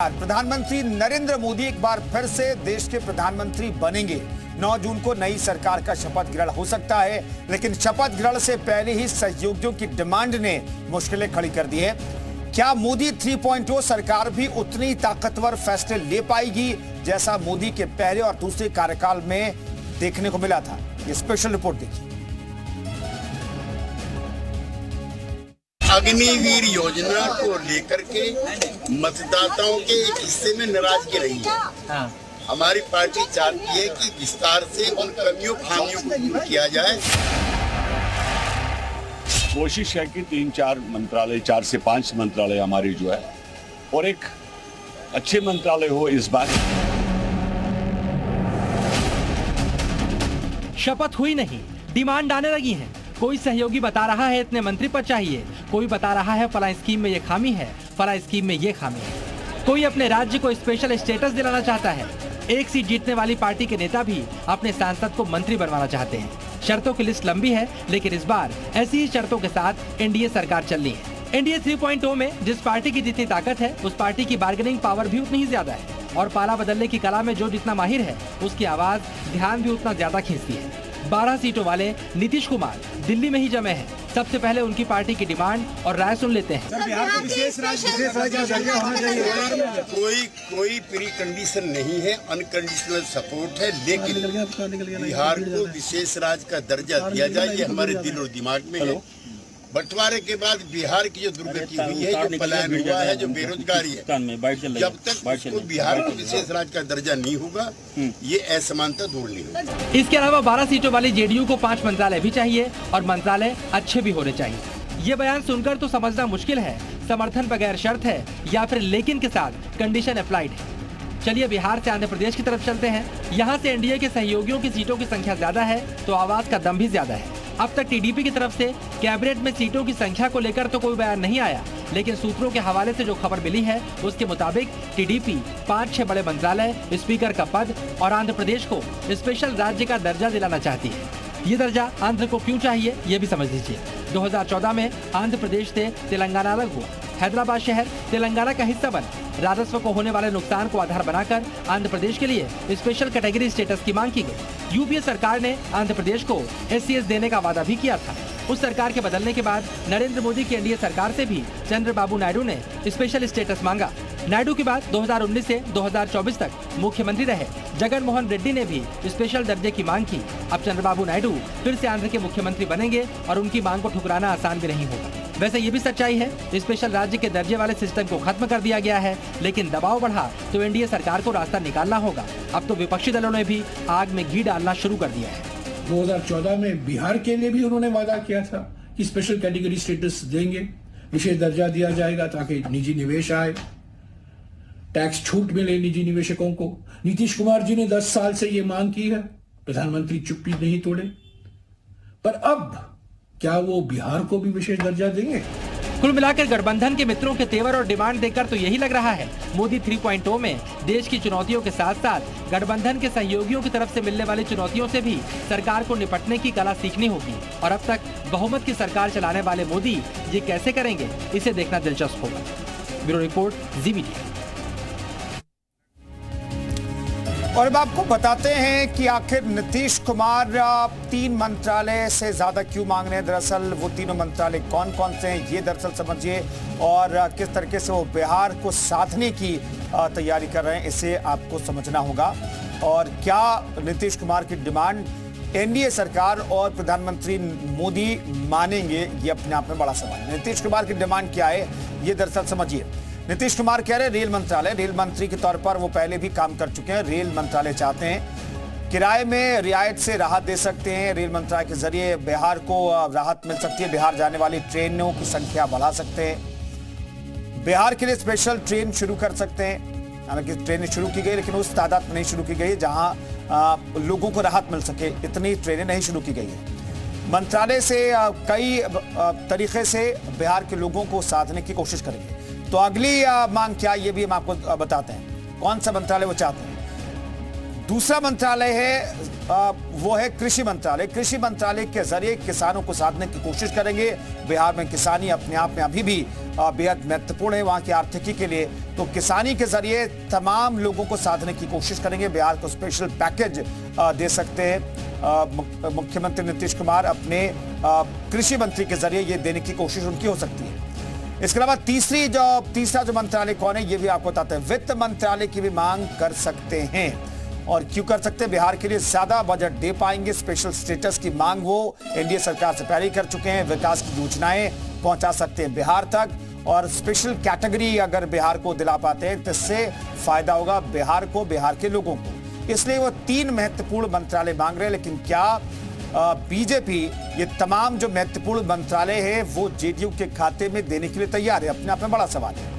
प्रधानमंत्री नरेंद्र मोदी एक बार फिर से देश के प्रधानमंत्री बनेंगे। 9 जून को नई सरकार का शपथ ग्रहण हो सकता है, लेकिन शपथ ग्रहण से पहले ही सहयोगियों की डिमांड ने मुश्किलें खड़ी कर दी है। क्या मोदी 3.0 सरकार भी उतनी ताकतवर फैसले ले पाएगी जैसा मोदी के पहले और दूसरे कार्यकाल में देखने को मिला था? ये स्पेशल रिपोर्ट देखिए। अग्निवीर योजना को लेकर के मतदाताओं के एक हिस्से में नाराजगी रही है। हमारी पार्टी चाहती है कि विस्तार से उन कमियों खामियों को दूर किया जाए। कोशिश है कि 3-4 मंत्रालय, 4 से 5 मंत्रालय हमारी जो है और एक अच्छे मंत्रालय हो इस बार। शपथ हुई नहीं, डिमांड आने लगी है। कोई सहयोगी बता रहा है इतने मंत्री पद चाहिए, कोई बता रहा है फला स्कीम में ये खामी है, फला स्कीम में ये खामी है। कोई अपने राज्य को स्पेशल स्टेटस दिलाना चाहता है। एक सीट जीतने वाली पार्टी के नेता भी अपने सांसद को मंत्री बनवाना चाहते हैं। शर्तों की लिस्ट लंबी है, लेकिन इस बार ऐसी ही शर्तों के साथ एनडीए सरकार चलनी है। एनडीए 3.0 में जिस पार्टी की जितनी ताकत है, उस पार्टी की बार्गेनिंग पावर भी उतनी ही ज्यादा है और पाला बदलने की कला में जो जितना माहिर है, उसकी आवाज ध्यान भी उतना ज्यादा खींचती है। 12 सीटों वाले नीतीश कुमार दिल्ली में ही जमे हैं। सबसे पहले उनकी पार्टी की डिमांड और राय सुन लेते हैं। कोई प्री कंडीशन नहीं है, अनकंडीशनल सपोर्ट है, लेकिन बिहार को विशेष राज्य का दर्जा दिया जाए, ये हमारे दिल और दिमाग में है। बंटवारे के बाद बिहार की जो दुर्गति हुई है, जो पलायन हुआ है, जो बेरोजगारी है, जब तक उसको बिहार को विशेष राज्य का दर्जा नहीं होगा, ये असमानता दूर नहीं होगी। इसके अलावा 12 सीटों वाली जेडीयू को 5 मंत्रालय भी चाहिए और मंत्रालय अच्छे भी होने चाहिए। ये बयान सुनकर तो समझना मुश्किल है, समर्थन बगैर शर्त है या फिर लेकिन के साथ कंडीशन अप्लाइड है। चलिए बिहार से आंध्र प्रदेश की तरफ चलते हैं। यहाँ से एनडीए के सहयोगियों की सीटों की संख्या ज्यादा है तो आवाज का दम भी ज्यादा है। अब तक टीडीपी की तरफ से कैबिनेट में सीटों की संख्या को लेकर तो कोई बयान नहीं आया, लेकिन सूत्रों के हवाले से जो खबर मिली है उसके मुताबिक टीडीपी 5-6 बड़े मंत्रालय, स्पीकर का पद और आंध्र प्रदेश को स्पेशल राज्य का दर्जा दिलाना चाहती है। ये दर्जा आंध्र को क्यों चाहिए, ये भी समझ लीजिए। 2014 में आंध्र प्रदेश से तेलंगाना अलग हुआ। हैदराबाद शहर तेलंगाना का हिस्सा बना। राजस्व को होने वाले नुकसान को आधार बनाकर आंध्र प्रदेश के लिए स्पेशल कैटेगरी स्टेटस की मांग की गई। यूपीए सरकार ने आंध्र प्रदेश को एससीएस देने का वादा भी किया था। उस सरकार के बदलने के बाद नरेंद्र मोदी की एनडीए सरकार से भी चंद्रबाबू नायडू ने स्पेशल स्टेटस मांगा। नायडू के बाद 2019 से 2024 तक मुख्यमंत्री रहे जगन मोहन रेड्डी ने भी स्पेशल दर्जे की मांग की। अब चंद्रबाबू नायडू फिर से आंध्र के मुख्यमंत्री बनेंगे और उनकी मांग को ठुकराना आसान भी नहीं होगा। वैसे ये भी सच्चाई है, स्पेशल राज्य के दर्जे वाले सिस्टम को खत्म कर दिया गया है, लेकिन दबाव बढ़ा तो एनडीए सरकार को रास्ता निकालना होगा। अब तो विपक्षी दलों ने भी आग में घी डालना शुरू कर दिया है। 2014 में बिहार के लिए भी उन्होंने वादा किया था कि स्पेशल कैटेगरी स्टेटस देंगे, विशेष दर्जा दिया जाएगा ताकि निजी निवेश आए, टैक्स छूट मिले निजी निवेशकों को। नीतीश कुमार जी ने 10 साल से ये मांग की है, प्रधानमंत्री चुप्पी नहीं तोड़े। पर अब क्या वो बिहार को भी विशेष दर्जा देंगे? कुल मिलाकर गठबंधन के मित्रों के तेवर और डिमांड देखकर तो यही लग रहा है, मोदी 3.0 में देश की चुनौतियों के साथ साथ गठबंधन के सहयोगियों की तरफ से मिलने वाली चुनौतियों से भी सरकार को निपटने की कला सीखनी होगी। और अब तक बहुमत की सरकार चलाने वाले मोदी ये कैसे करेंगे, इसे देखना दिलचस्प होगा। ब्यूरो रिपोर्ट, जी मीडिया। और अब आपको बताते हैं कि आखिर नीतीश कुमार 3 मंत्रालय से ज्यादा क्यों मांग रहे हैं। दरअसल वो तीनों मंत्रालय कौन कौन से हैं, ये दरअसल समझिए, और किस तरीके से वो बिहार को साधने की तैयारी कर रहे हैं, इसे आपको समझना होगा। और क्या नीतीश कुमार की डिमांड एनडीए सरकार और प्रधानमंत्री मोदी मानेंगे, ये अपने आप में बड़ा सवाल है। नीतीश कुमार की डिमांड क्या है, ये दरअसल समझिए। नीतीश कुमार कह रहे रेल मंत्रालय, रेल मंत्री के तौर पर वो पहले भी काम कर चुके हैं। रेल मंत्रालय चाहते हैं, किराए में रियायत से राहत दे सकते हैं। रेल मंत्रालय के जरिए बिहार को राहत मिल सकती है, बिहार जाने वाली ट्रेनों की संख्या बढ़ा सकते हैं, बिहार के लिए स्पेशल ट्रेन शुरू कर सकते हैं। हालांकि ट्रेनें शुरू की गई लेकिन उस तादाद में नहीं शुरू की गई जहां लोगों को राहत मिल सके, इतनी ट्रेनें नहीं शुरू की गई है। मंत्रालय से कई तरीके से बिहार के लोगों को साधने की कोशिश करेंगे। तो अगली मांग क्या, ये भी हम आपको बताते हैं कौन सा मंत्रालय वो चाहते हैं। दूसरा मंत्रालय है वो है कृषि मंत्रालय। कृषि मंत्रालय के जरिए किसानों को साधने की कोशिश करेंगे। बिहार में किसानी अपने आप में अभी भी बेहद महत्वपूर्ण है वहां की आर्थिकी के लिए। तो किसानी के जरिए तमाम लोगों को साधने की कोशिश करेंगे। बिहार को स्पेशल पैकेज दे सकते हैं मुख्यमंत्री नीतीश कुमार, अपने कृषि मंत्री के जरिए ये देने की कोशिश उनकी हो सकती है। इसके अलावा तीसरा जो मंत्रालय कौन है ये भी आपको बताते हैं। वित्त मंत्रालय की भी मांग कर सकते हैं। और क्यों कर सकते हैं? बिहार के लिए ज्यादा बजट दे पाएंगे। स्पेशल स्टेटस की मांग वो एनडीए सरकार से पहले ही कर चुके हैं। विकास की योजनाएं पहुंचा सकते हैं बिहार तक, और स्पेशल कैटेगरी अगर बिहार को दिला पाते हैं तो इससे फायदा होगा बिहार को, बिहार के लोगों को। इसलिए वो 3 महत्वपूर्ण मंत्रालय मांग रहे हैं। लेकिन क्या बीजेपी ये तमाम जो महत्वपूर्ण मंत्रालय है वो जेडीयू के खाते में देने के लिए तैयार है? अपने आप में बड़ा सवाल है।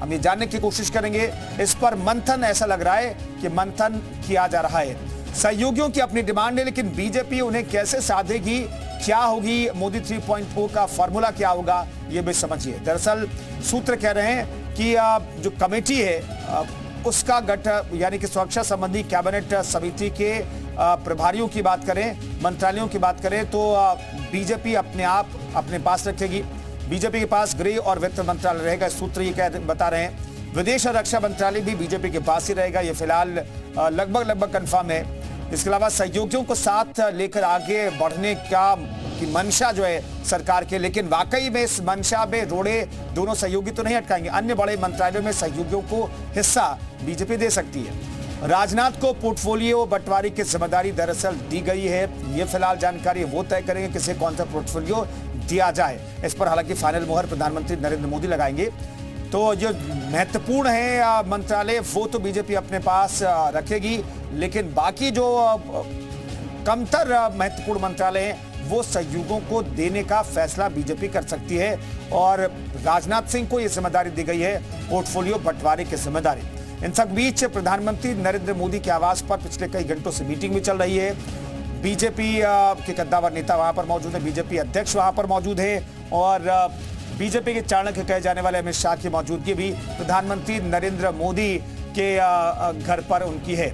हम ये जानने की कोशिश करेंगे। इस पर मंथन, ऐसा लग रहा है कि मंथन किया जा रहा है। सहयोगियों की अपनी डिमांड है, लेकिन बीजेपी उन्हें कैसे साधेगी, क्या होगी मोदी 3.0 का फॉर्मूला क्या होगा, ये भी समझिए। दरअसल सूत्र कह रहे हैं कि जो कमेटी है उसका यानी कि सुरक्षा संबंधी कैबिनेट समिति के प्रभारियों की बात करें, मंत्रालयों की बात करें तो बीजेपी अपने पास रखेगी। बीजेपी के पास गृह और वित्त मंत्रालय रहेगा। सूत्र ये बता रहे हैं। विदेश और रक्षा मंत्रालय भी बीजेपी के पास ही रहेगा। ये फिलहाल लगभग कंफर्म है। इसके अलावा सहयोगियों को साथ लेकर आगे बढ़ने की मंशा जो है सरकार के, लेकिन वाकई में इस मंशा में रोड़े दोनों सहयोगी तो नहीं अटकाएंगे। अन्य बड़े मंत्रालयों में सहयोगियों को हिस्सा बीजेपी दे सकती है। राजनाथ को पोर्टफोलियो बंटवारे की जिम्मेदारी दरअसल दी गई है। ये फिलहाल जानकारी वो तय करेंगे किसे कौन सा पोर्टफोलियो दिया जाए। इस पर हालांकि फाइनल मोहर प्रधानमंत्री नरेंद्र मोदी लगाएंगे। तो जो महत्वपूर्ण है मंत्रालय वो तो बीजेपी अपने पास रखेगी, लेकिन बाकी जो कमतर महत्वपूर्ण मंत्रालय हैं वो सहयोगों को देने का फैसला बीजेपी कर सकती है। और राजनाथ सिंह को यह जिम्मेदारी दी गई है, पोर्टफोलियो बंटवारे की जिम्मेदारी। इन सब बीच प्रधानमंत्री नरेंद्र मोदी के आवास पर पिछले कई घंटों से मीटिंग भी चल रही है। बीजेपी के कद्दावर नेता वहां पर मौजूद है, बीजेपी अध्यक्ष वहां पर मौजूद है, और बीजेपी के चाणक्य कहे जाने वाले अमित शाह की मौजूदगी भी प्रधानमंत्री नरेंद्र मोदी के घर पर उनकी है।